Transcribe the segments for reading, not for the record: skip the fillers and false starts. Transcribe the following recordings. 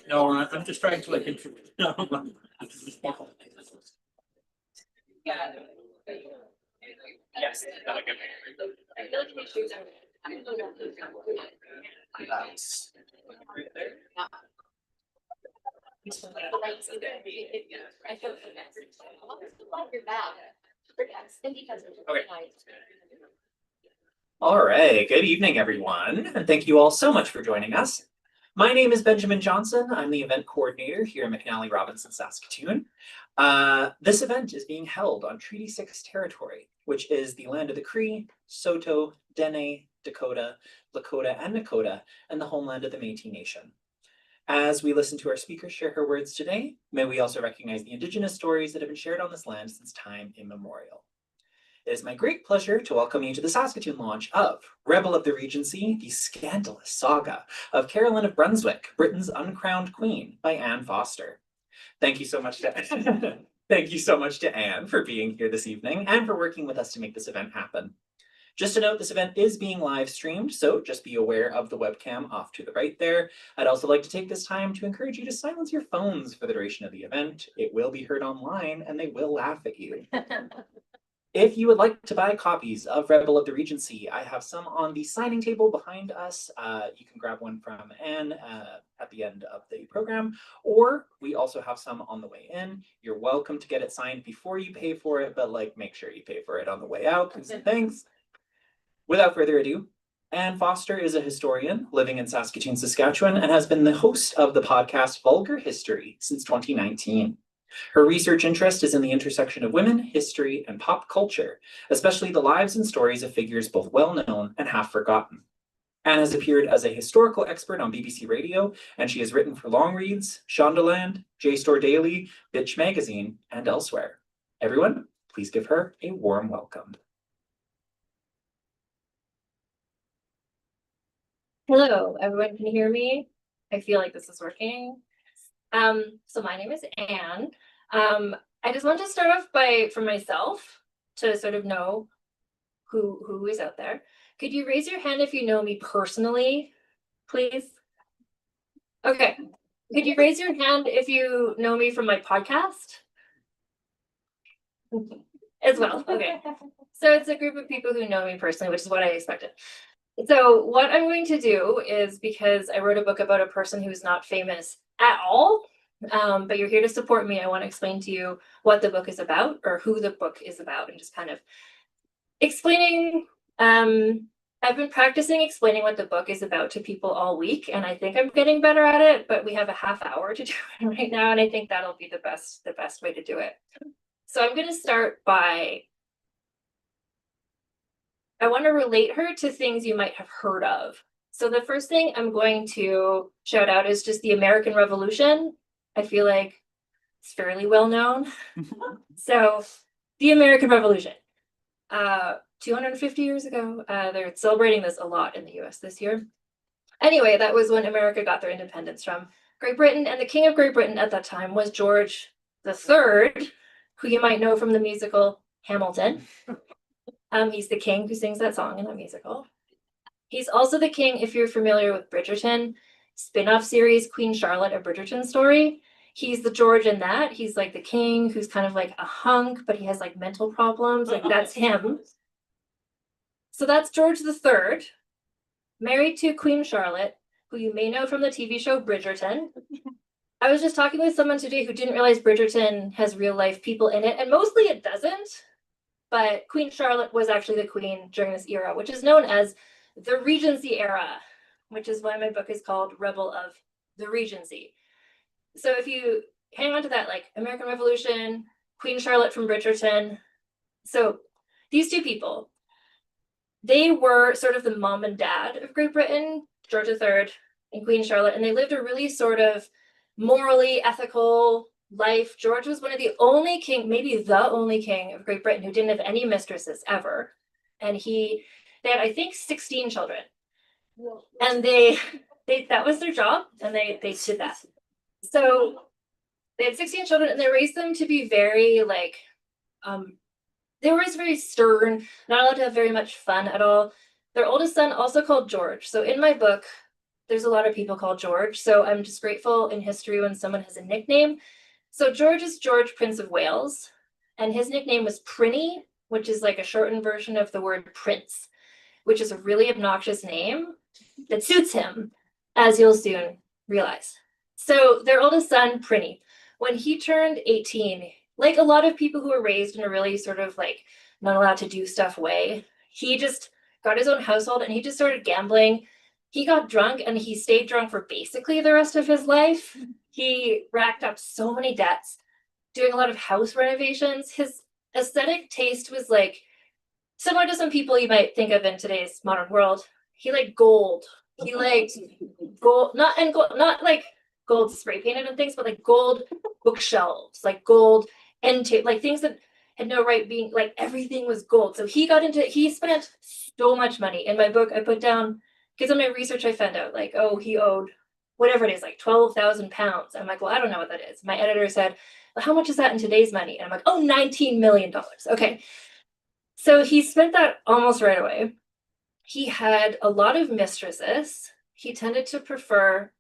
No, I'm just trying to like introduce. No. Yeah. Yes. I feel like my shoes are. All right, good evening, everyone, and thank you all so much for joining us. My name is Benjamin Johnson. I'm the event coordinator here in McNally Robinson, Saskatoon. This event is being held on Treaty 6 territory, which is the land of the Cree, Saulteaux, Dene, Dakota, Lakota, and Nakota, and the homeland of the Métis Nation. As we listen to our speaker share her words today, may we also recognize the Indigenous stories that have been shared on this land since time immemorial. It is my great pleasure to welcome you to the Saskatoon launch of Rebel of the Regency, the Scandalous Saga of Caroline of Brunswick, Britain's Uncrowned Queen by Anne Foster. Thank you so much to Thank you so much to Anne for being here this evening and for working with us to make this event happen. Just to note, this event is being live streamed, so just be aware of the webcam off to the right there. I'd also like to take this time to encourage you to silence your phones for the duration of the event. It will be heard online and they will laugh at you. If you would like to buy copies of Rebel of the Regency, I have some on the signing table behind us. You can grab one from Anne at the end of the program, or we also have some on the way in. You're welcome to get it signed before you pay for it, but make sure you pay for it on the way out. Thanks. Without further ado, Anne Foster is a historian living in Saskatoon, Saskatchewan, and has been the host of the podcast Vulgar History since 2019. Her research interest is in the intersection of women, history, and pop culture, especially the lives and stories of figures both well-known and half-forgotten. Anne has appeared as a historical expert on BBC Radio, and she has written for Long Reads, Shondaland, JSTOR Daily, Bitch Magazine, and elsewhere. Everyone, please give her a warm welcome. Hello, everyone can hear me? I feel like this is working. So my name is Anne. I just want to start off for myself to sort of know who is out there. Could you raise your hand if you know me personally, please? Okay. Could you raise your hand if you know me from my podcast? As well, okay. So it's a group of people who know me personally, which is what I expected. So what I'm going to do is, because I wrote a book about a person who's not famous at all, but you're here to support me, I want to explain to you what the book is about, or who the book is about, and just kind of explaining. I've been practicing explaining what the book is about to people all week, and I think I'm getting better at it, but we have a half hour to do it right now, and I think that'll be the best way to do it. So I'm going to start by, I want to relate her to things you might have heard of. So the first thing I'm going to shout out is just the American Revolution. I feel like it's fairly well known. So the American Revolution, 250 years ago, they're celebrating this a lot in the US this year. Anyway, that was when America got their independence from Great Britain, and the King of Great Britain at that time was George III, who you might know from the musical Hamilton. He's the king who sings that song in the musical. He's also the king, if you're familiar with Bridgerton, spin-off series Queen Charlotte, a Bridgerton story. He's the George in that. He's like the king who's kind of like a hunk, but he has like mental problems. Like that's him. So that's George III, married to Queen Charlotte, who you may know from the TV show Bridgerton. I was just talking with someone today who didn't realize Bridgerton has real life people in it, and mostly it doesn't. But Queen Charlotte was actually the queen during this era, which is known as the Regency Era, which is why my book is called Rebel of the Regency. So if you hang on to that, like American Revolution, Queen Charlotte from Bridgerton. So these two people, they were sort of the mom and dad of Great Britain, George III and Queen Charlotte, and they lived a really sort of morally ethical life. George was one of the only king, maybe the only king of Great Britain who didn't have any mistresses ever. And they had, I think, 16 children. And they that was their job, and they did that. So they had 16 children, and they raised them to be very they were always very stern, not allowed to have very much fun at all. Their oldest son, also called George. So in my book, there's a lot of people called George, so I'm just grateful in history when someone has a nickname. So George is George, Prince of Wales, and his nickname was Prinny, which is like a shortened version of the word prince, which is a really obnoxious name that suits him, as you'll soon realize. So their oldest son, Prinny, when he turned 18, like a lot of people who were raised in a really sort of like not allowed to do stuff way, he just got his own household and he just started gambling. He got drunk and he stayed drunk for basically the rest of his life. He racked up so many debts, doing a lot of house renovations. His aesthetic taste was like similar to some people you might think of in today's modern world. He liked gold. He liked gold, not like gold spray painted and things, but like gold bookshelves, like gold end like things that had no right being, like everything was gold. So he spent so much money. In my book, I put down, because in my research I found out like, oh, he owed whatever it is, like 12,000 pounds. I'm like, well, I don't know what that is. My editor said, well, how much is that in today's money? And I'm like, oh, $19 million. Okay. So he spent that almost right away. He had a lot of mistresses. He tended to prefer,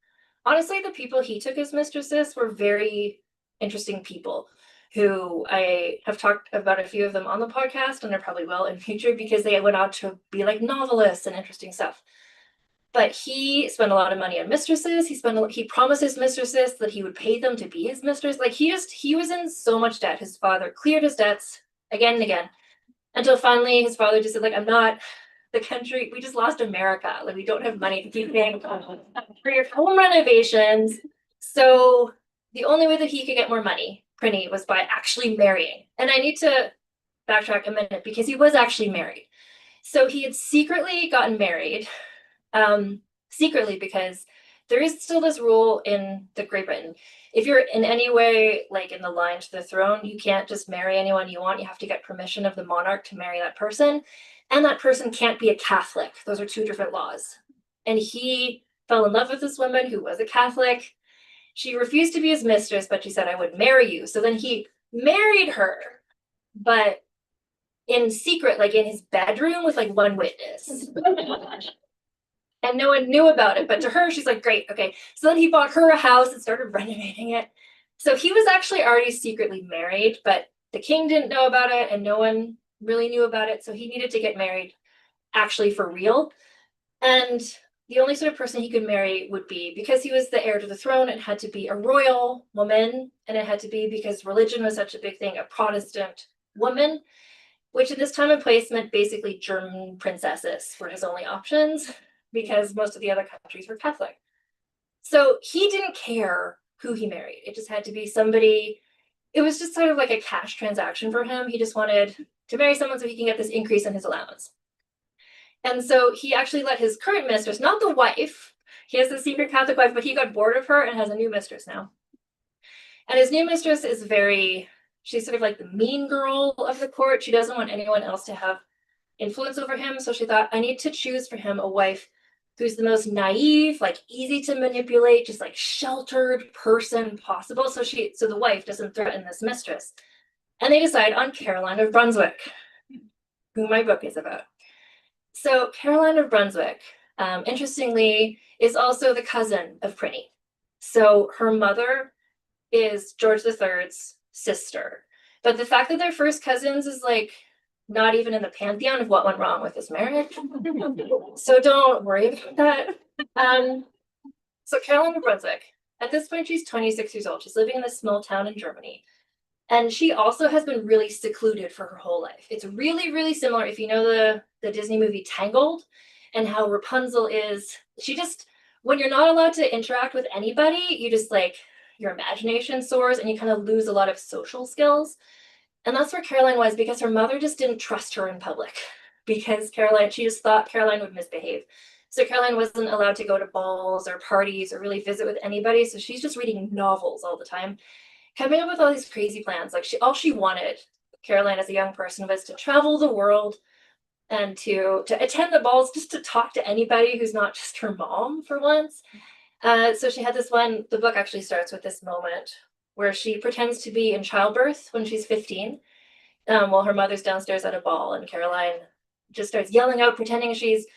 honestly, the people he took as mistresses were very interesting people who I have talked about a few of them on the podcast, and I probably will in future because they went out to be like novelists and interesting stuff. But he spent a lot of money on mistresses. He promised his mistresses that he would pay them to be his mistress. Like he was in so much debt. His father cleared his debts again and again until finally his father just said, like, I'm not the country. We just lost America. Like we don't have money to keep paying for your home renovations. So the only way that he could get more money, Prinny, was by actually marrying. And I need to backtrack a minute because he was actually married. So he had secretly gotten married, secretly, because there is still this rule in the Great Britain. If you're in any way like in the line to the throne, you can't just marry anyone you want. You have to get permission of the monarch to marry that person. And that person can't be a Catholic. Those are two different laws. And he fell in love with this woman who was a Catholic. She refused to be his mistress, but she said, I would marry you. So then he married her, but in secret, like in his bedroom with like one witness. And no one knew about it. But to her, she's like, great, okay. So then he bought her a house and started renovating it. So he was actually already secretly married, but the king didn't know about it and no one really knew about it. So he needed to get married actually for real. And the only sort of person he could marry would be, because he was the heir to the throne, it had to be a royal woman. And it had to be, because religion was such a big thing, a Protestant woman, which in this time and place meant basically German princesses were his only options, because most of the other countries were Catholic. So he didn't care who he married. It just had to be somebody. It was just sort of like a cash transaction for him. He just wanted to marry someone so he can get this increase in his allowance. And so he actually let his current mistress, not the wife, he has a secret Catholic wife, but he got bored of her and has a new mistress now. And his new mistress is she's sort of like the mean girl of the court. She doesn't want anyone else to have influence over him. So she thought, I need to choose for him a wife who's the most naive, like easy to manipulate, just like sheltered person possible. So the wife doesn't threaten this mistress. And they decide on Caroline of Brunswick, who my book is about. So Caroline of Brunswick, interestingly, is also the cousin of Prinny. So her mother is George III's sister. But the fact that they're first cousins is like not even in the pantheon of what went wrong with this marriage. So don't worry about that. So Caroline of Brunswick, at this point, she's 26 years old. She's living in a small town in Germany. And she also has been really secluded for her whole life. It's really, really similar if you know the Disney movie Tangled and how Rapunzel is. When you're not allowed to interact with anybody, you just like, your imagination soars and you kind of lose a lot of social skills. And that's where Caroline was, because her mother just didn't trust her in public, because she just thought Caroline would misbehave. So Caroline wasn't allowed to go to balls or parties or really visit with anybody. So she's just reading novels all the time, coming up with all these crazy plans. Like all she wanted, Caroline as a young person, was to travel the world and to attend the balls, just to talk to anybody who's not just her mom for once. So she had this one, the book actually starts with this moment where she pretends to be in childbirth when she's 15, while her mother's downstairs at a ball, and Caroline just starts yelling out, pretending she's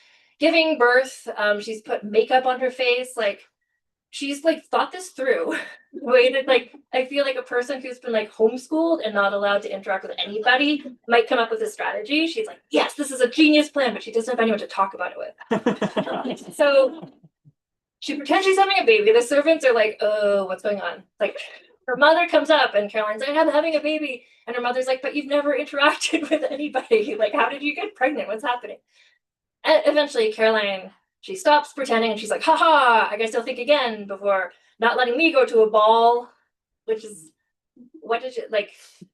giving birth. She's put makeup on her face. Like, she's like thought this through. The way that, like, I feel like a person who's been like homeschooled and not allowed to interact with anybody might come up with a strategy. She's like, yes, this is a genius plan, but she doesn't have anyone to talk about it with. So she pretends she's having a baby. The servants are like, oh, what's going on? Like, her mother comes up and Caroline's like, I'm having a baby. And her mother's like, but you've never interacted with anybody. Like, how did you get pregnant? What's happening? And eventually Caroline, she stops pretending and she's like, haha, I guess you'll think again before not letting me go to a ball, which is, what did you, like,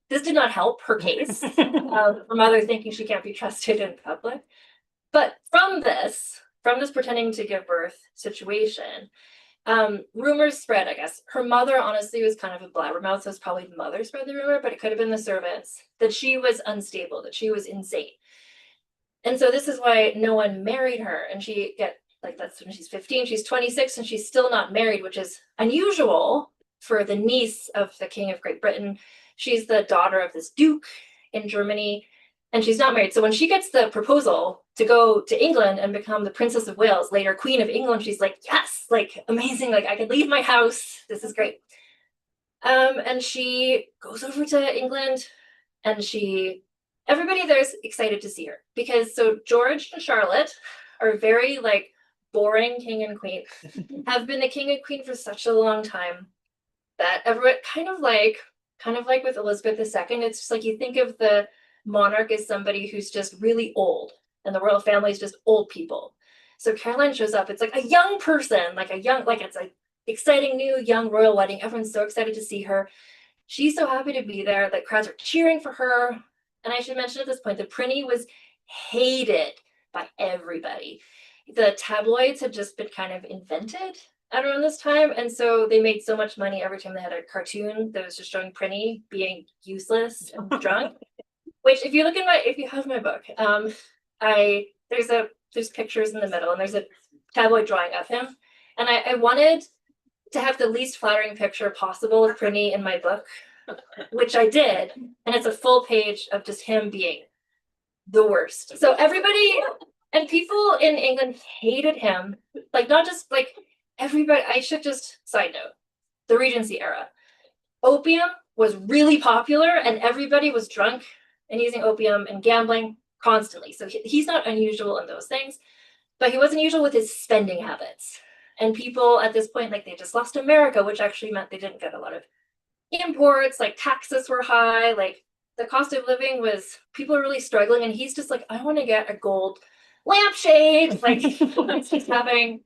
this did not help her case. Her mother thinking she can't be trusted in public. But from this pretending to give birth situation, rumors spread, I guess. Her mother honestly was kind of a blabbermouth, so it's probably the mother spread the rumor, but it could have been the servants, that she was unstable, that she was insane. And so this is why no one married her. And that's when she's 15, she's 26, and she's still not married, which is unusual for the niece of the King of Great Britain. She's the daughter of this duke in Germany, and she's not married. So when she gets the proposal to go to England and become the Princess of Wales, later Queen of England, she's like, yes, like amazing, like I could leave my house. This is great. And she goes over to England, and everybody there's excited to see her, because so George and Charlotte are very like boring king and queen, have been the king and queen for such a long time that everyone kind of like with Elizabeth II, it's just like you think of the monarch as somebody who's just really old, and the royal family is just old people. So Caroline shows up, it's like a young person, like it's a exciting new young royal wedding. Everyone's so excited to see her. She's so happy to be there. The crowds are cheering for her. And I should mention at this point, the Prinny was hated by everybody. The tabloids had just been kind of invented at around this time. And so they made so much money every time they had a cartoon that was just showing Prinny being useless and drunk. Which if you have my book, there's pictures in the middle, and there's a tabloid drawing of him. And I wanted to have the least flattering picture possible of Prinny in my book, which I did. And it's a full page of just him being the worst. So everybody and people in England hated him. Like, not just like everybody, side note, the Regency era. Opium was really popular, and everybody was drunk and using opium and gambling constantly. So he's not unusual in those things, but he was unusual with his spending habits. And people at this point, like, they just lost America, which actually meant they didn't get a lot of imports, like taxes were high, like the cost of living was, people are really struggling, and he's just like, I want to get a gold lampshade, like he's having,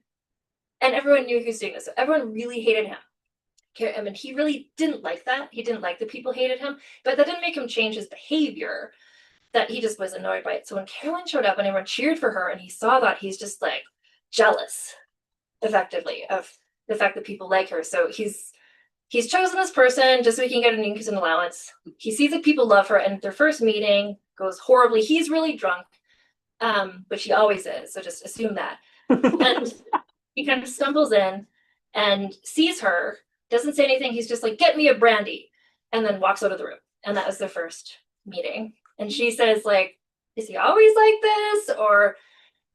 and everyone knew he was doing this. So everyone really hated him. I mean, he really didn't like that. He didn't like that people hated him, but that didn't make him change his behavior, that he just was annoyed by it. So when Caroline showed up and everyone cheered for her, and he saw that, he's just like jealous, effectively, of the fact that people like her. So he's chosen this person just so he can get an increase in allowance. He sees that people love her, and their first meeting goes horribly. He's really drunk, but she always is, so just assume that. And he kind of stumbles in and sees her, doesn't say anything. He's just like, get me a brandy, and then walks out of the room. And that was their first meeting. And she says, like, is he always like this? Or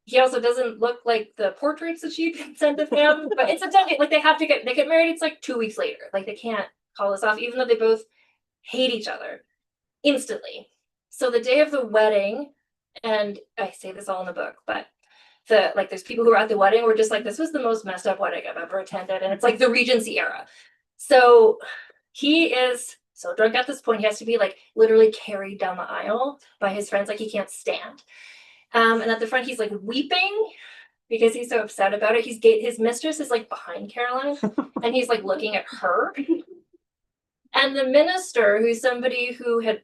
he also doesn't look like the portraits that she'd been sent of him. But incidentally, like, they get married, it's like 2 weeks later. Like, they can't call this off, even though they both hate each other instantly. So the day of the wedding, and I say this all in the book, but there's people who were at the wedding were just like, this was the most messed up wedding I've ever attended. And it's like the Regency era. So he is so drunk at this point, he has to be like literally carried down the aisle by his friends, like he can't stand. And at the front, he's like weeping because he's so upset about it. His mistress is like behind Caroline, and he's like looking at her. And the minister, who's somebody who had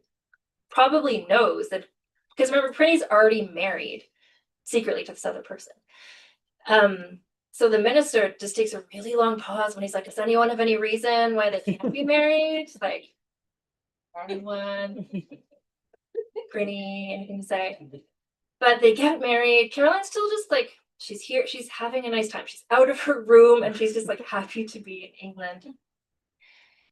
probably knows that, because remember, Prinny's already married secretly to this other person. So the minister just takes a really long pause when he's like, does anyone have any reason why they can't be married? Like, anyone? Prinny, anything to say? But they get married. Caroline's still just like, she's here, she's having a nice time. She's out of her room, and she's just like happy to be in England.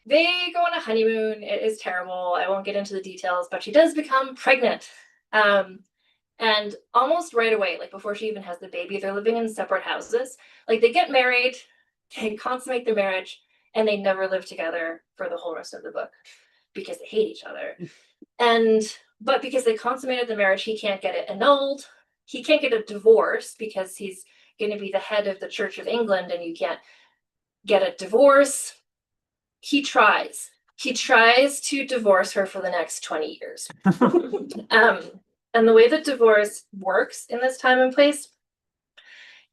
They go on a honeymoon. It is terrible. I won't get into the details, but she does become pregnant. And And almost right away, like before she even has the baby, they're living in separate houses. Like they get married, they consummate their marriage, and they never live together for the whole rest of the book because they hate each other. But because they consummated the marriage, he can't get it annulled. He can't get a divorce because he's going to be the head of the Church of England and you can't get a divorce. He tries to divorce her for the next 20 years. And the way that divorce works in this time and place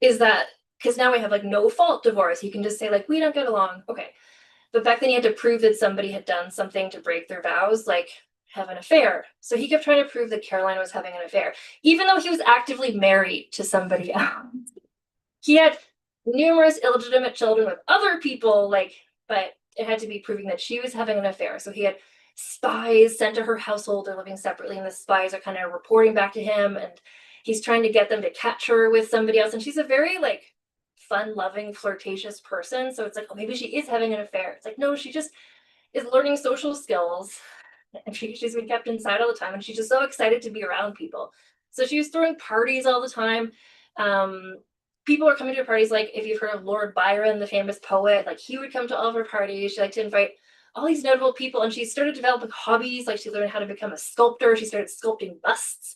is that, because now we have like no fault divorce, you can just say like, we don't get along. Okay. But back then you had to prove that somebody had done something to break their vows, like have an affair. So he kept trying to prove that Caroline was having an affair, even though he was actively married to somebody else. He had numerous illegitimate children with other people, but it had to be proving that she was having an affair. So he had spies sent to her household. They're living separately, and the spies are kind of reporting back to him, and he's trying to get them to catch her with somebody else. And she's a very fun-loving, flirtatious person. So it's like, oh, maybe she is having an affair. It's like, no, she just is learning social skills, and she's been kept inside all the time, and she's just so excited to be around people. So she was throwing parties all the time. People are coming to her parties, like if you've heard of Lord Byron, the famous poet, like he would come to all of her parties. She liked to invite all these notable people, and she started developing hobbies. Like she learned how to become a sculptor. She started sculpting busts.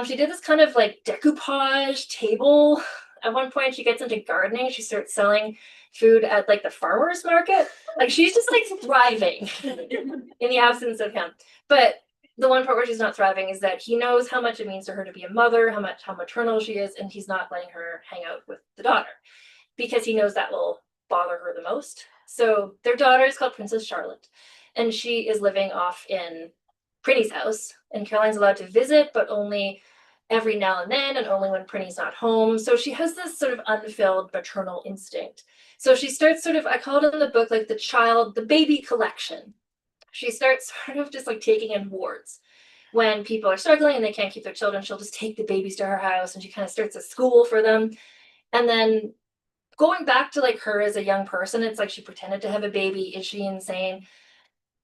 She did this kind of decoupage table. At one point, she gets into gardening. She starts selling food at the farmer's market. Like she's just thriving in the absence of him. But the one part where she's not thriving is that he knows how much it means to her to be a mother, how maternal she is, and he's not letting her hang out with the daughter because he knows that will bother her the most. So their daughter is called Princess Charlotte, and she is living off in Prinny's house, and Caroline's allowed to visit, but only every now and then, and only when Prinny's not home. So she has this sort of unfilled maternal instinct. So she starts I call it in the book the baby collection. She starts sort of just taking in wards. When people are struggling and they can't keep their children, she'll just take the babies to her house, and she kind of starts a school for them. And then going back to her as a young person, it's like she pretended to have a baby. Is she insane?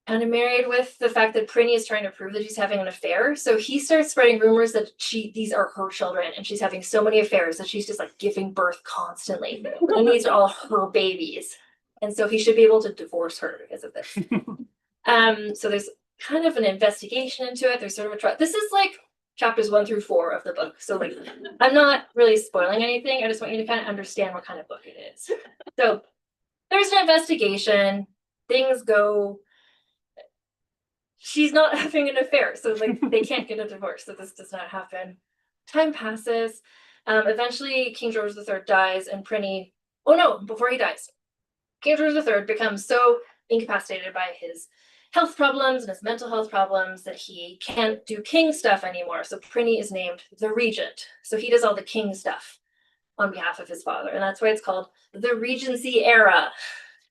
Kind of married with the fact that Prinny is trying to prove that she's having an affair. So he starts spreading rumors that these are her children, and she's having so many affairs that she's just giving birth constantly. And these are all her babies. And so he should be able to divorce her because of this. So there's kind of an investigation into it. There's sort of a trial. This is chapters 1 through 4 of the book. So I'm not really spoiling anything. I just want you to kind of understand what kind of book it is. So there's an investigation. Things go. She's not having an affair, so they can't get a divorce. So this does not happen. Time passes. Eventually, King George III dies, and Prinny. Oh no! Before he dies, King George III becomes so incapacitated by his health problems and his mental health problems that he can't do king stuff anymore. So Prinny is named the regent. So he does all the king stuff on behalf of his father. And that's why it's called the Regency Era.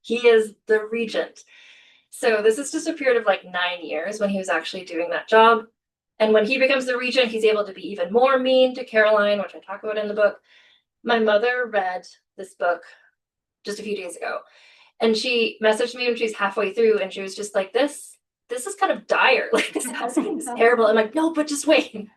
He is the regent. So this is just a period of 9 years when he was actually doing that job. And when he becomes the regent, he's able to be even more mean to Caroline, which I talk about in the book. My mother read this book just a few days ago. And she messaged me when she was halfway through, and she was just like, this is kind of dire. This is terrible. I'm like, no, but just wait.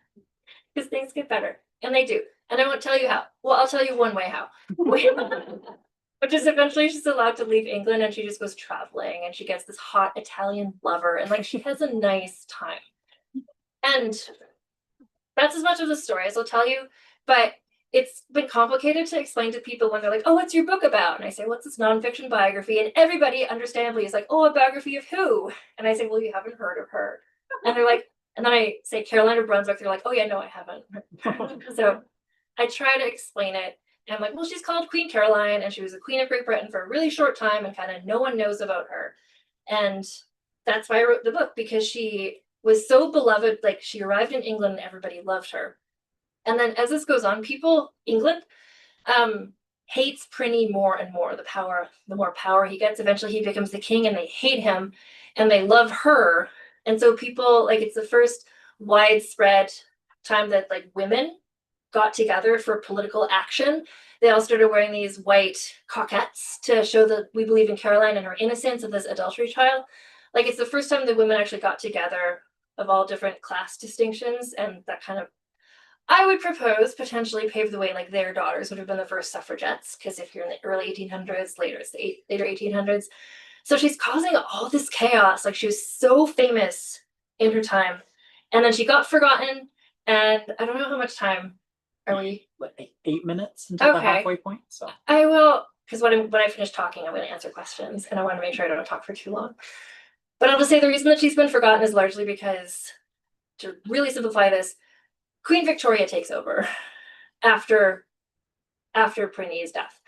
Because things get better. And they do. And I won't tell you how. Well, I'll tell you one way how. Which is eventually she's allowed to leave England, and she just goes traveling, and she gets this hot Italian lover, and she has a nice time. And that's as much of the story as I'll tell you. But it's been complicated to explain to people when they're like, oh, what's your book about? And I say, what's this nonfiction biography? And everybody understandably is like, oh, a biography of who? And I say, well, you haven't heard of her. And they're like, and then I say Caroline of Brunswick. They're like, oh yeah, no, I haven't. So I try to explain it. And I'm like, well, she's called Queen Caroline, and she was a queen of Great Britain for a really short time, and kind of no one knows about her. And that's why I wrote the book, because she was so beloved. She arrived in England and everybody loved her. And then as this goes on, England hates Prinny more and more. The more power he gets, eventually he becomes the king, and they hate him and they love her. And so people, it's the first widespread time that women got together for political action. They all started wearing these white coquettes to show that we believe in Caroline and her innocence of this adultery trial. It's the first time that women actually got together of all different class distinctions, and that kind of I would propose potentially pave the way, like their daughters would have been the first suffragettes, because if you're in the early 1800s, later 1800s. So she's causing all this chaos. Like she was so famous in her time. And then she got forgotten. And I don't know how much time are we? What, 8 minutes until the Okay. halfway point? So I will, because when I finish talking, I'm going to answer questions. And I want to make sure I don't talk for too long. But I'll just say the reason that she's been forgotten is largely because, to really simplify this, Queen Victoria takes over after Prinny's death.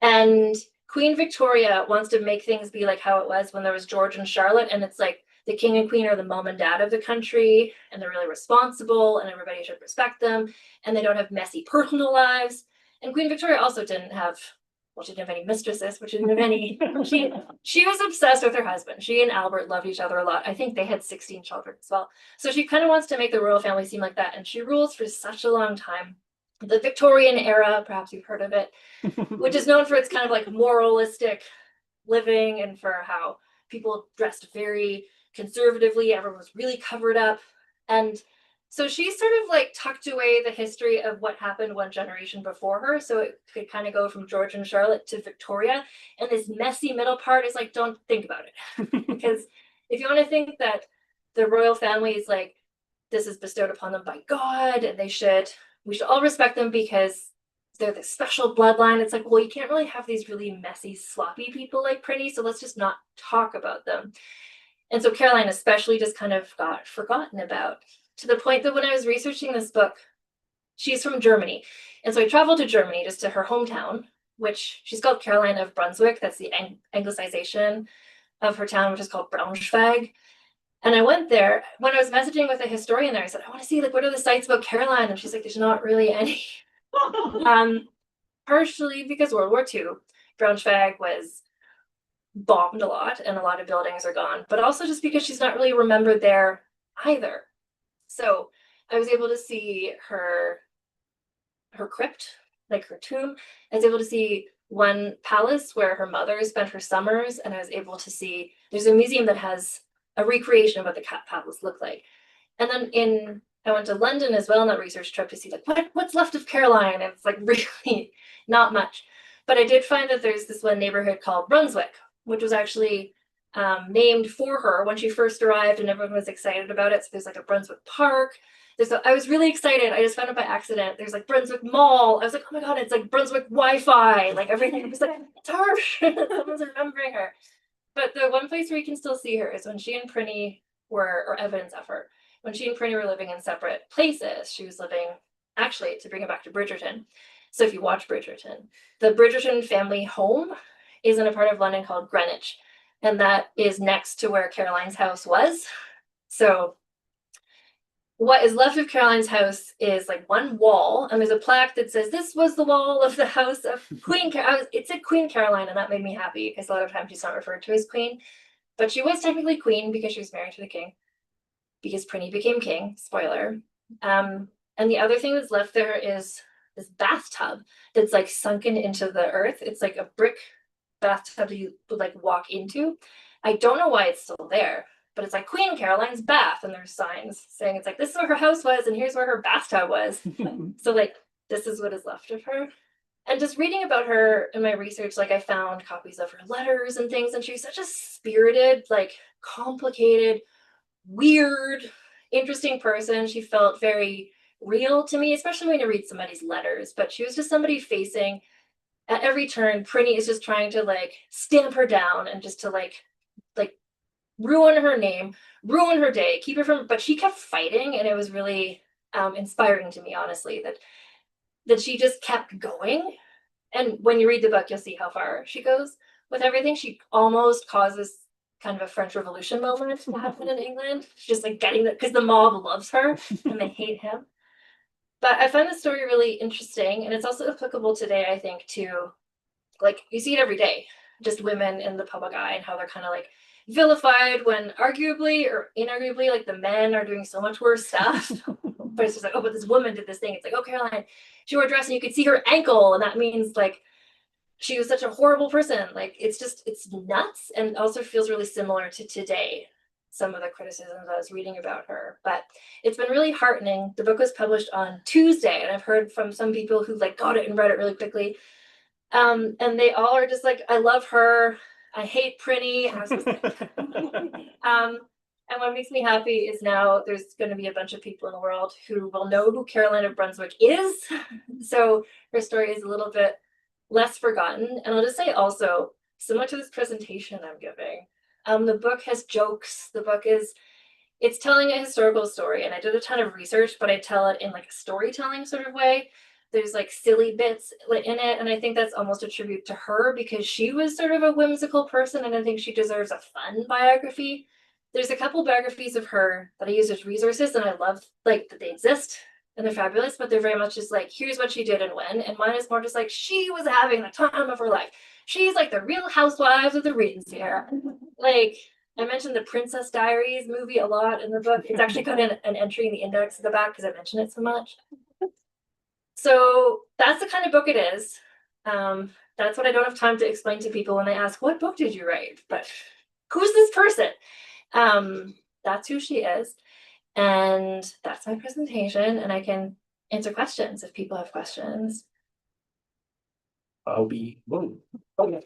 And Queen Victoria wants to make things be like how it was when there was George and Charlotte. And it's like the king and queen are the mom and dad of the country, and they're really responsible, and everybody should respect them, and they don't have messy personal lives. And Queen Victoria also didn't have, well, she didn't have any mistresses, which didn't have any. She was obsessed with her husband. She and Albert loved each other a lot. I think they had 16 children as well. So she kind of wants to make the royal family seem like that. And she rules for such a long time. The Victorian era, perhaps you've heard of it, which is known for its kind of like moralistic living and for how people dressed very conservatively. Everyone was really covered up. And so she sort of like tucked away the history of what happened one generation before her. So it could kind of go from George and Charlotte to Victoria. And this messy middle part is like, don't think about it. Because if you want to think that the royal family is like, this is bestowed upon them by God, and we should all respect them because they're this special bloodline. It's like, well, you can't really have these really messy, sloppy people like Prinny, so let's just not talk about them. And so Caroline especially just kind of got forgotten about, to the point that when I was researching this book, she's from Germany. And so I traveled to Germany, just to her hometown, which she's called Caroline of Brunswick. That's the anglicization of her town, which is called Braunschweig. And I went there. When I was messaging with a historian there, I said, I want to see, like, what are the sites about Caroline? And she's like, there's not really any. Partially because World War II, Braunschweig was bombed a lot and a lot of buildings are gone, but also just because she's not really remembered there either. So I was able to see her crypt, like her tomb. I was able to see one palace where her mother spent her summers, and I was able to see, there's a museum that has a recreation of what the palace looked like. And then I went to London as well on that research trip to see like what's left of Caroline. And it's like really not much. But I did find that there's this one neighborhood called Brunswick, which was actually named for her when she first arrived, and everyone was excited about it. So there's like a Brunswick Park. I was really excited. I just found it by accident. There's like Brunswick Mall. I was like, oh my God, it's like Brunswick Wi-Fi. Like everything. I was like, it's her. Someone's remembering her. But the one place where you can still see her is when she and Prinny were, or evidence of her, when she and Prinny were living in separate places. She was living, actually, to bring it back to Bridgerton. So if you watch Bridgerton, the Bridgerton family home is in a part of London called Greenwich. And that is next to where Caroline's house was. So what is left of Caroline's house is like one wall, and there's a plaque that says, this was the wall of the house of Queen Caroline. It said Queen Caroline, and that made me happy because a lot of times she's not referred to as queen. But she was technically queen because she was married to the king, because Prinny became king, spoiler. And the other thing that's left there is this bathtub that's like sunken into the earth. It's like a brick bathtub that you would like walk into. I don't know why it's still there, but it's like Queen Caroline's bath, and there's signs saying it's like, this is where her house was, and here's where her bathtub was. So like, this is what is left of her. And just reading about her in my research, like I found copies of her letters and things, and she's such a spirited, like complicated, weird, interesting person. She felt very real to me, especially when you read somebody's letters, but she was just somebody facing at every turn. Prinny is just trying to like stamp her down and just to like ruin her name, ruin her day, keep her from, but she kept fighting, and it was really inspiring to me, honestly, that she just kept going. And when you read the book, you'll see how far she goes with everything. She almost causes kind of a French Revolution moment to happen in England. She's just like getting that, because the mob loves her and they hate him. But I find the story really interesting, and it's also applicable today, I think, to, like, you see it every day, just women in the public eye and how they're kind of like vilified when arguably or inarguably, like, the men are doing so much worse stuff. But it's just like, oh, but this woman did this thing. It's like, oh, Caroline, she wore a dress and you could see her ankle, and that means like she was such a horrible person. Like, it's nuts, and also feels really similar to today. some of the criticisms I was reading about her, but it's been really heartening. The book was published on Tuesday, and I've heard from some people who like got it and read it really quickly. And they all are just like, I love her. I hate Prinny. And what makes me happy is now there's going to be a bunch of people in the world who will know who Caroline of Brunswick is. So her story is a little bit less forgotten. And I'll just say also, similar to this presentation I'm giving, the book has jokes. The book it's telling a historical story, and I did a ton of research, but I tell it in like a storytelling sort of way. There's like silly bits in it, and I think that's almost a tribute to her because she was sort of a whimsical person, and I think she deserves a fun biography. There's a couple biographies of her that I use as resources, and I love like that they exist and they're fabulous, but they're very much just like, here's what she did and when. And mine is more just like, she was having the time of her life. She's like the Real Housewives of the Regency Era. Like, I mentioned the Princess Diaries movie a lot in the book. It's actually got an entry in the index at the back because I mentioned it so much. So that's the kind of book it is. That's what I don't have time to explain to people when they ask, what book did you write? But who's this person? That's who she is. And that's my presentation. And I can answer questions if people have questions. I'll be. Whoa. Okay.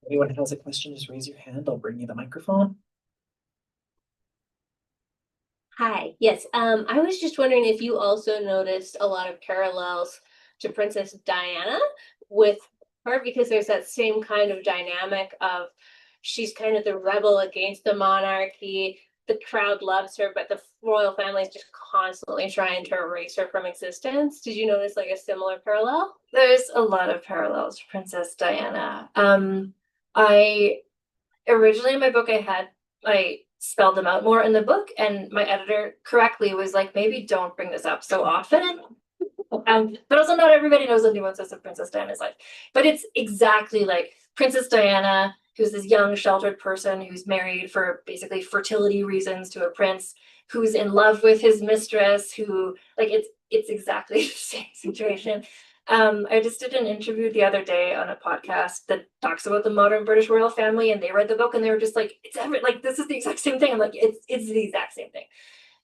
Anyone who has a question, just raise your hand. I'll bring you the microphone. Hi, yes. I was just wondering if you also noticed a lot of parallels to Princess Diana with her, because there's that same kind of dynamic of she's kind of the rebel against the monarchy. The crowd loves her, but the royal family is just constantly trying to erase her from existence. Did you notice like a similar parallel? There's a lot of parallels to Princess Diana. I originally in my book I spelled them out more in the book, and my editor correctly was like, maybe don't bring this up so often. But also not everybody knows the nuances of Princess Diana's life. But it's exactly like Princess Diana, who's this young, sheltered person who's married for basically fertility reasons to a prince, who's in love with his mistress, who like it's exactly the same situation. I just did an interview the other day on a podcast that talks about the modern British royal family, and they read the book and they were just like, this is the exact same thing. I'm like, it's the exact same thing.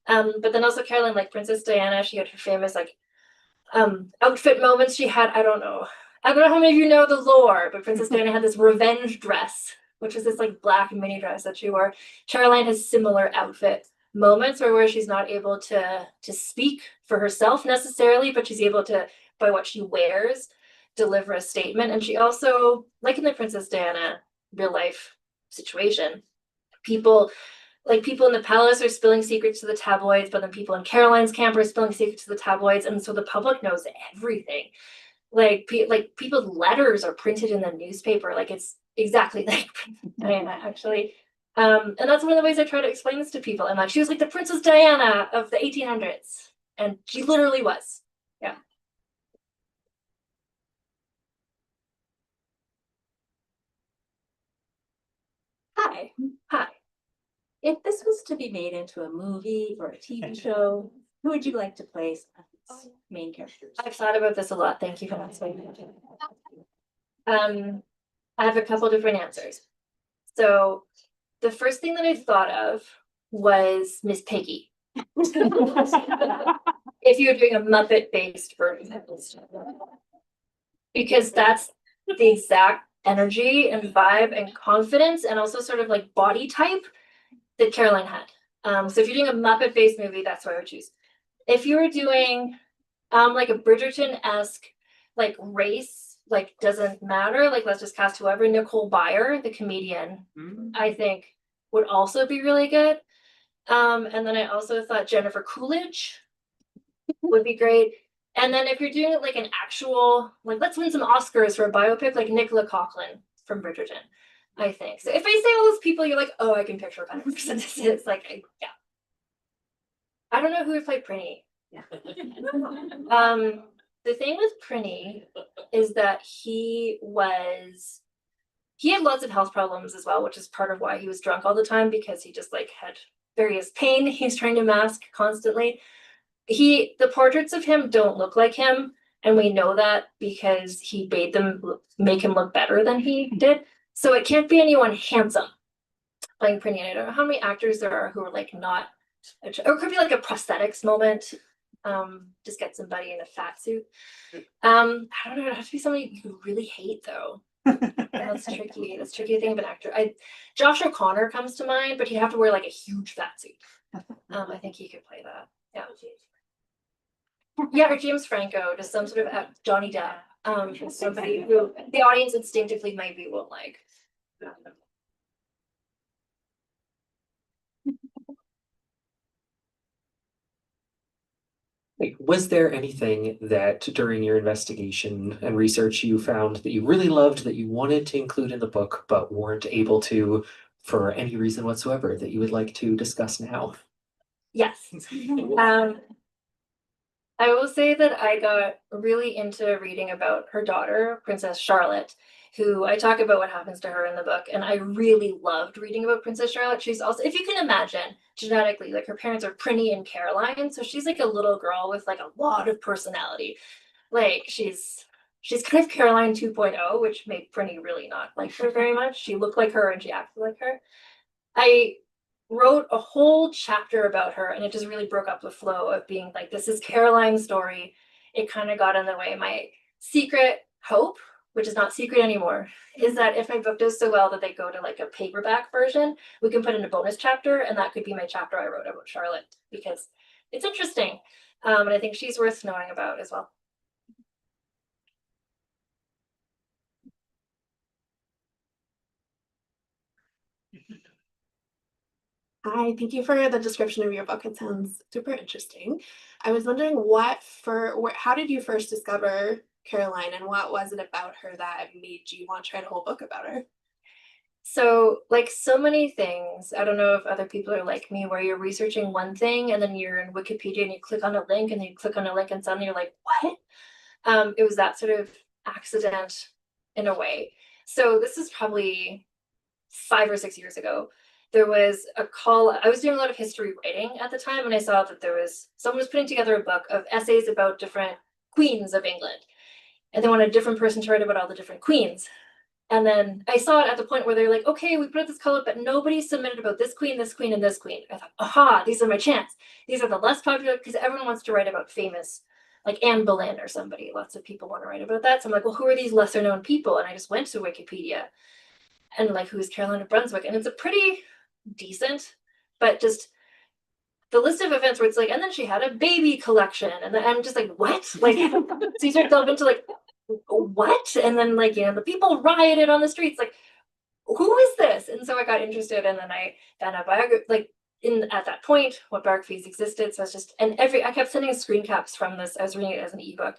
But then also Caroline, like Princess Diana, she had her famous like outfit moments. She had, I don't know how many of you know the lore, but Princess Diana had this revenge dress, which is this like black mini dress that she wore. Caroline has similar outfit moments where she's not able to speak for herself necessarily, but she's able to, by what she wears, deliver a statement. And she also, like in the Princess Diana real life situation, people in the palace are spilling secrets to the tabloids, but then people in Caroline's camp are spilling secrets to the tabloids, and so the public knows everything. Like people's letters are printed in the newspaper. Like it's exactly like Princess Diana, actually. And that's one of the ways I try to explain this to people. And like, she was like the Princess Diana of the 1800s, and she literally was. Yeah. Hi. Hi. If this was to be made into a movie or a TV show, who would you like to play as main characters? I've thought about this a lot. Thank you for asking. I have a couple different answers. So the first thing that I thought of was Miss Piggy. If you're doing a Muppet-based version, because that's the exact energy and vibe and confidence and also sort of like body type that Caroline had. So if you're doing a Muppet-based movie, that's what I would choose. If you were doing like a Bridgerton-esque like race, like doesn't matter, like let's just cast whoever, Nicole Byer, the comedian, I think would also be really good. And then I also thought Jennifer Coolidge would be great. And then if you're doing it like an actual, like let's win some Oscars for a biopic, like Nicola Coughlan from Bridgerton, I think. So if I say all those people, you're like, oh, I can picture what kind of person this is. Like, yeah. I don't know who would play Prinny. Yeah. The thing with Prinny is that he had lots of health problems as well, which is part of why he was drunk all the time, because he just like had various pain he's trying to mask constantly. The portraits of him don't look like him. And we know that because he bade them make him look better than he did. So it can't be anyone handsome playing Prinny. I don't know how many actors there are who are like not, or it could be like a prosthetics moment. Just get somebody in a fat suit. I don't know, it has to be somebody you really hate though. That's tricky. That's tricky to think of an actor. Josh O'Connor comes to mind, but he'd have to wear like a huge fat suit. I think he could play that. Yeah. Yeah, or James Franco, just some sort of Johnny Depp. Somebody who the audience instinctively maybe won't like. Like, was there anything that during your investigation and research you found that you really loved that you wanted to include in the book but weren't able to for any reason whatsoever that you would like to discuss now? Yes. I will say that I got really into reading about her daughter, Princess Charlotte, who I talk about what happens to her in the book. And I really loved reading about Princess Charlotte. She's also, if you can imagine, genetically, like her parents are Prinny and Caroline. So she's like a little girl with like a lot of personality. Like she's kind of Caroline 2.0, which made Prinny really not like her very much. She looked like her and she acted like her. I wrote a whole chapter about her and it just really broke up the flow of being like, this is Caroline's story. It kind of got in the way. My secret hope, which is not secret anymore, is that if my book does so well that they go to like a paperback version, we can put in a bonus chapter and that could be my chapter I wrote about Charlotte because it's interesting. And I think she's worth knowing about as well. Hi, thank you for the description of your book. It sounds super interesting. I was wondering how did you first discover Caroline and what was it about her that made you want to write a whole book about her? So, like so many things, I don't know if other people are like me, where you're researching one thing and then you're in Wikipedia and you click on a link and then you click on a link and suddenly you're like, what? It was that sort of accident in a way. So this is probably 5 or 6 years ago. There was a call. I was doing a lot of history writing at the time, and I saw that someone was putting together a book of essays about different queens of England, and they wanted a different person to write about all the different queens. And then I saw it at the point where they're like, okay, we put out this call up, but nobody submitted about this queen, this queen, and this queen. I thought, aha, these are my chance. These are the less popular, because everyone wants to write about famous, like Anne Boleyn or somebody. Lots of people want to write about that. So I'm like, well, who are these lesser known people? And I just went to Wikipedia and like, who's Caroline of Brunswick? And it's a pretty decent, but just the list of events where it's like, and then she had a baby collection. And then I'm just like, what? Like, so you start delving into like, what? And then like, the people rioted on the streets. Like, who is this? And so I got interested, and then I found out biography, like at that point, what biographies existed. So I was just, I kept sending screen caps from this. I was reading it as an ebook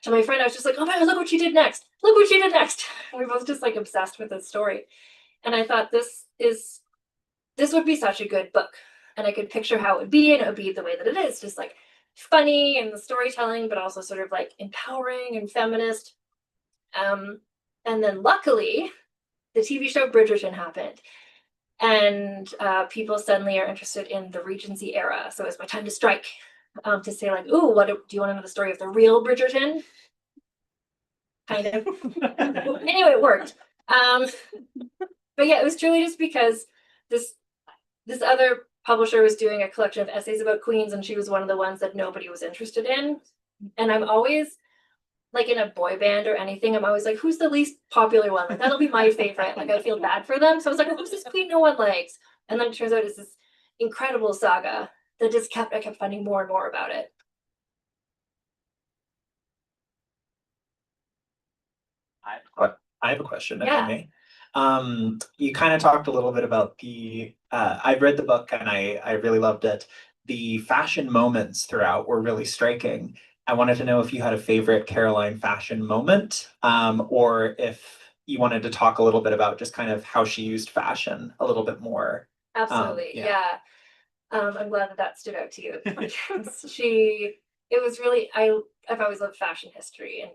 to my friend. I was just like, oh my God, look what she did next. Look what she did next. And we both just like obsessed with this story. And I thought this would be such a good book. And I could picture how it would be, and it would be the way that it is, just like funny and the storytelling, but also sort of like empowering and feminist. And then luckily, the TV show Bridgerton happened, and people suddenly are interested in the Regency era. So it's my time to strike, to say like, ooh, do you want to know the story of the real Bridgerton? Kind of. Anyway, it worked. But yeah, it was truly just because this other publisher was doing a collection of essays about queens, and she was one of the ones that nobody was interested in. And I'm always like, in a boy band or anything, I'm always like, who's the least popular one? Like, that'll be my favorite. Like, I feel bad for them. So I was like, who's this queen no one likes? And then it turns out it's this incredible saga that I kept finding more and more about it. I have a question, if Yeah. I may. You kind of talked a little bit about I read the book and I really loved it. The fashion moments throughout were really striking. I wanted to know if you had a favorite Caroline fashion moment, or if you wanted to talk a little bit about just kind of how she used fashion a little bit more. Absolutely. Yeah. Yeah. I'm glad that stood out to you. It was really, I've always loved fashion history. And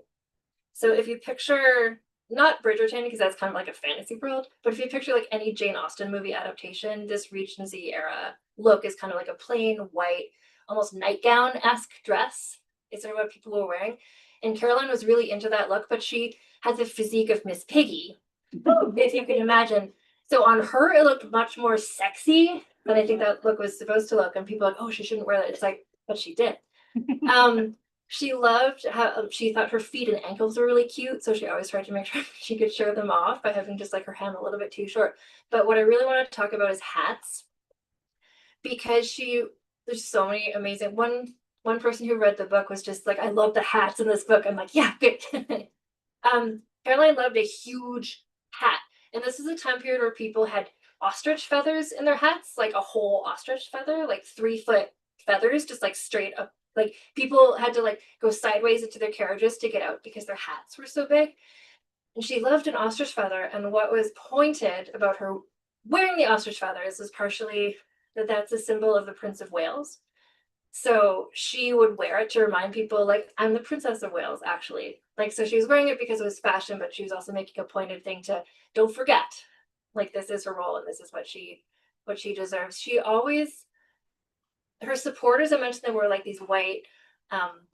so if you picture, not Bridgerton, because that's kind of like a fantasy world, but if you picture like any Jane Austen movie adaptation, this Regency era look is kind of like a plain white, almost nightgown-esque dress. It's sort of what people were wearing. And Caroline was really into that look, but she had the physique of Miss Piggy, if you can imagine. So on her, it looked much more sexy than I think that look was supposed to look. And people are like, oh, she shouldn't wear that. It's like, but she did. She loved how she thought her feet and ankles were really cute. So she always tried to make sure she could show them off by having just like her hem a little bit too short. But what I really want to talk about is hats, because there's so many amazing one person who read the book was just like, I love the hats in this book. I'm like, yeah, good. Caroline loved a huge hat. And this is a time period where people had ostrich feathers in their hats, like a whole ostrich feather, like 3-foot feathers, just like straight up. Like people had to like go sideways into their carriages to get out because their hats were so big. And she loved an ostrich feather. And what was pointed about her wearing the ostrich feathers is partially that that's a symbol of the Prince of Wales. So she would wear it to remind people, like, I'm the Princess of Wales, actually. Like, so she was wearing it because it was fashion, but she was also making a pointed thing to don't forget, like, this is her role and this is what she deserves. She always, her supporters, I mentioned, they were like these white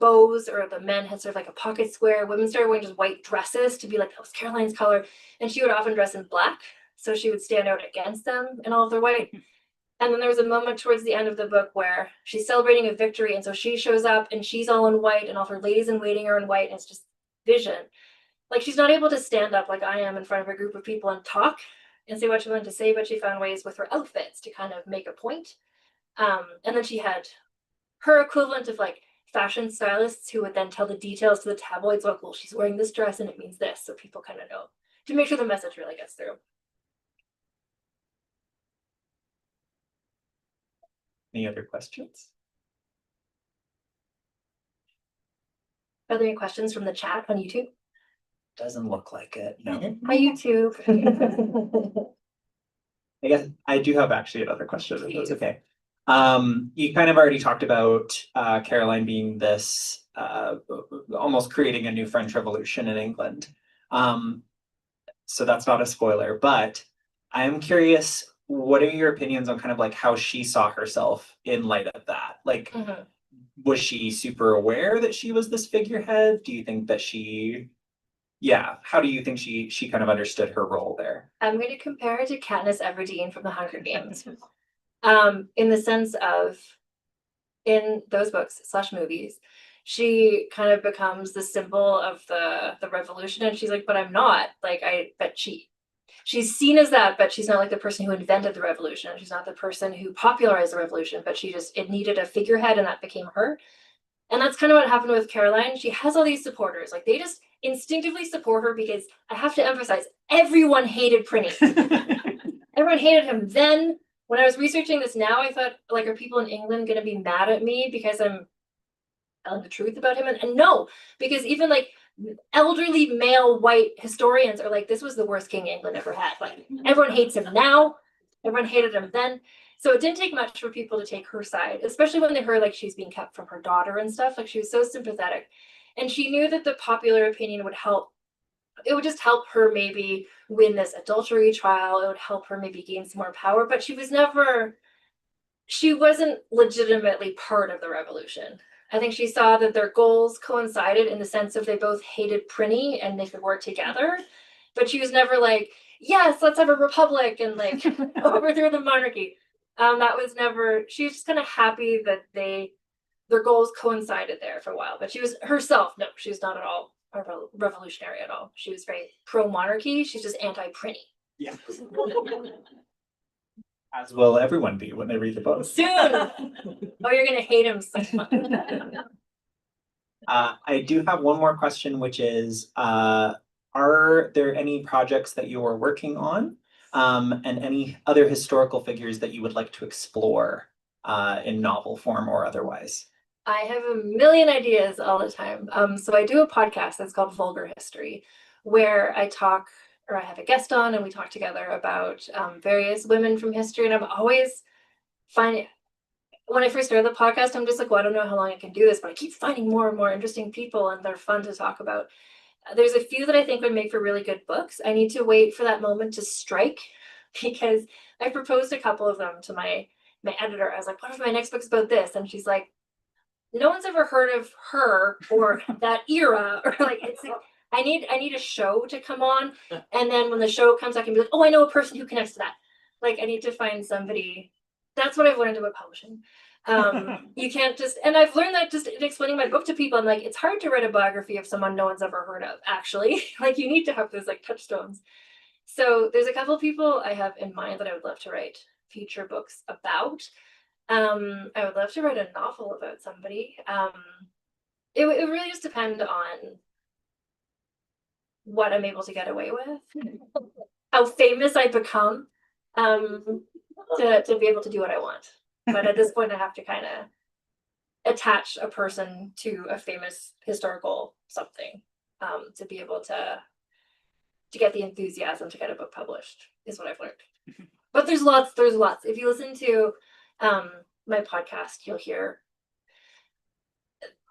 bows, or the men had sort of like a pocket square. Women started wearing just white dresses to be like, that was Caroline's color. And she would often dress in black. So she would stand out against them in all of their white. And then there was a moment towards the end of the book where she's celebrating a victory. And so she shows up and she's all in white and all her ladies in waiting are in white. And it's just vision. Like, she's not able to stand up like I am in front of a group of people and talk and say what she wanted to say, but she found ways with her outfits to kind of make a point. And then she had her equivalent of like fashion stylists who would then tell the details to the tabloids, like, well, she's wearing this dress and it means this. So people kind of know, to make sure the message really gets through. Any other questions? Are there any questions from the chat on YouTube? Doesn't look like it, no. Hi, YouTube. I guess I do have actually another question, if that's okay. You kind of already talked about Caroline being this, almost creating a new French Revolution in England. So that's not a spoiler, but I'm curious, what are your opinions on kind of like how she saw herself in light of that? Like, was she super aware that she was this figurehead? Do you think that how do you think she kind of understood her role there? I'm going to compare her to Katniss Everdeen from the Hunger Games. In the sense of, in those books / movies, she kind of becomes the symbol of the revolution, and she's like, but I'm not. Like, she's seen as that, but she's not like the person who invented the revolution. She's not the person who popularized the revolution, but it needed a figurehead, and that became her. And that's kind of what happened with Caroline. She has all these supporters. Like, they just instinctively support her because, I have to emphasize, everyone hated Prinny. Everyone hated him then. When I was researching this now, I thought, like, are people in England going to be mad at me because I'm telling the truth about him? And no, because even like elderly male white historians are like, this was the worst king England ever had. Like, everyone hates him now. Everyone hated him then. So it didn't take much for people to take her side, especially when they heard like she's being kept from her daughter and stuff. Like, she was so sympathetic. And she knew that the popular opinion would help. It would just help her maybe win this adultery trial. It would help her maybe gain some more power. But she wasn't legitimately part of the revolution. I think she saw that their goals coincided in the sense of they both hated Prinny and they could work together. But she was never like, yes, let's have a republic and like overthrow the monarchy. That was never, she was just kind of happy that their goals coincided there for a while. But she was herself, no, she was not at all a revolutionary at all. She was very pro-monarchy. She's just anti-Prinny. Yeah. As will everyone be when they read the book. Soon. Oh, you're gonna hate him so much. I do have one more question, which is, are there any projects that you are working on, and any other historical figures that you would like to explore in novel form or otherwise? I have a million ideas all the time. So I do a podcast that's called Vulgar History, where I have a guest on and we talk together about various women from history. And I'm always finding, when I first started the podcast, I'm just like, well, I don't know how long I can do this, but I keep finding more and more interesting people and they're fun to talk about. There's a few that I think would make for really good books. I need to wait for that moment to strike, because I proposed a couple of them to my editor. I was like, what if my next book's about this? And she's like, no one's ever heard of her or that era, or like it's like, I need a show to come on, and then when the show comes, I can be like, oh, I know a person who connects to that. Like I need to find somebody. That's what I've learned about publishing. You can't just, and I've learned that just in explaining my book to people. I'm like, it's hard to write a biography of someone no one's ever heard of, actually. Like you need to have those like touchstones. So there's a couple of people I have in mind that I would love to write future books about. I would love to write a novel about somebody. It really just depend on what I'm able to get away with, how famous I become, to be able to do what I want. But at this point, I have to kind of attach a person to a famous historical something, to be able to get the enthusiasm to get a book published is what I've learned. But there's lots. If you listen to my podcast, you'll hear.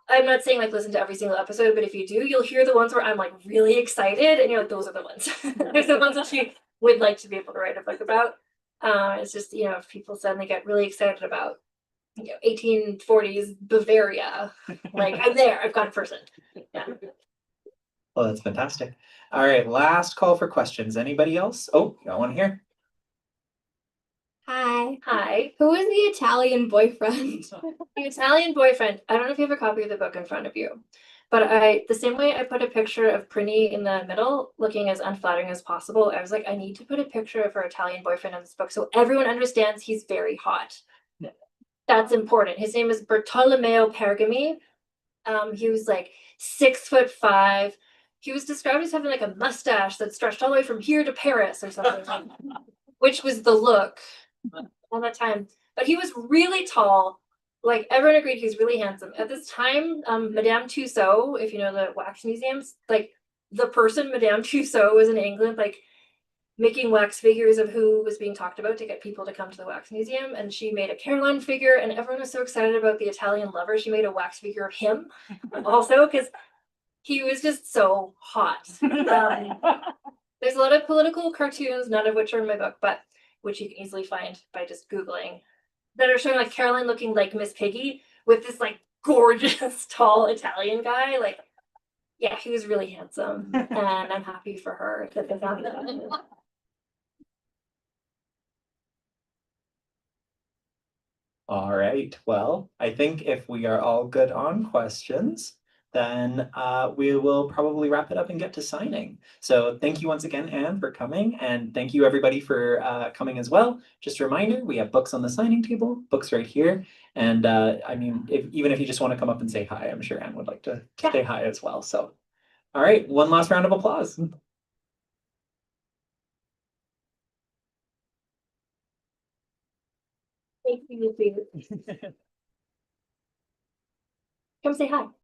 I'm not saying like listen to every single episode, but if you do, you'll hear the ones where I'm like really excited, and you're like, those are the ones. There's the ones that she would like to be able to write a book about. It's just, if people suddenly get really excited about 1840s Bavaria, like I'm there. I've got a person. Yeah. Well, that's fantastic. All right, last call for questions. Anybody else? Oh, got one here. Hi. Hi. Who is the Italian boyfriend? The Italian boyfriend. I don't know if you have a copy of the book in front of you, but the same way I put a picture of Prinny in the middle, looking as unflattering as possible, I was like, I need to put a picture of her Italian boyfriend in this book so everyone understands he's very hot. That's important. His name is Bartolomeo Pergami. He was like 6'5". He was described as having like a mustache that stretched all the way from here to Paris or something, which was the look all that time. But he was really tall. Like everyone agreed he was really handsome. At this time, Madame Tussauds, if you know the wax museums, like the person Madame Tussauds was in England, like making wax figures of who was being talked about to get people to come to the wax museum. And she made a Caroline figure, and everyone was so excited about the Italian lover. She made a wax figure of him also because he was just so hot. There's a lot of political cartoons, none of which are in my book, but which you can easily find by just Googling, that are showing like Caroline looking like Miss Piggy with this like gorgeous tall Italian guy. Like, yeah, he was really handsome, and I'm happy for her that they found that. All right. Well, I think if we are all good on questions, then we will probably wrap it up and get to signing. So thank you once again, Anne, for coming, and thank you everybody for coming as well. Just a reminder, we have books on the signing table, books right here. And I mean, even if you just want to come up and say hi, I'm sure Anne would like to say hi as well. So, all right, one last round of applause. Thank you. Come say hi.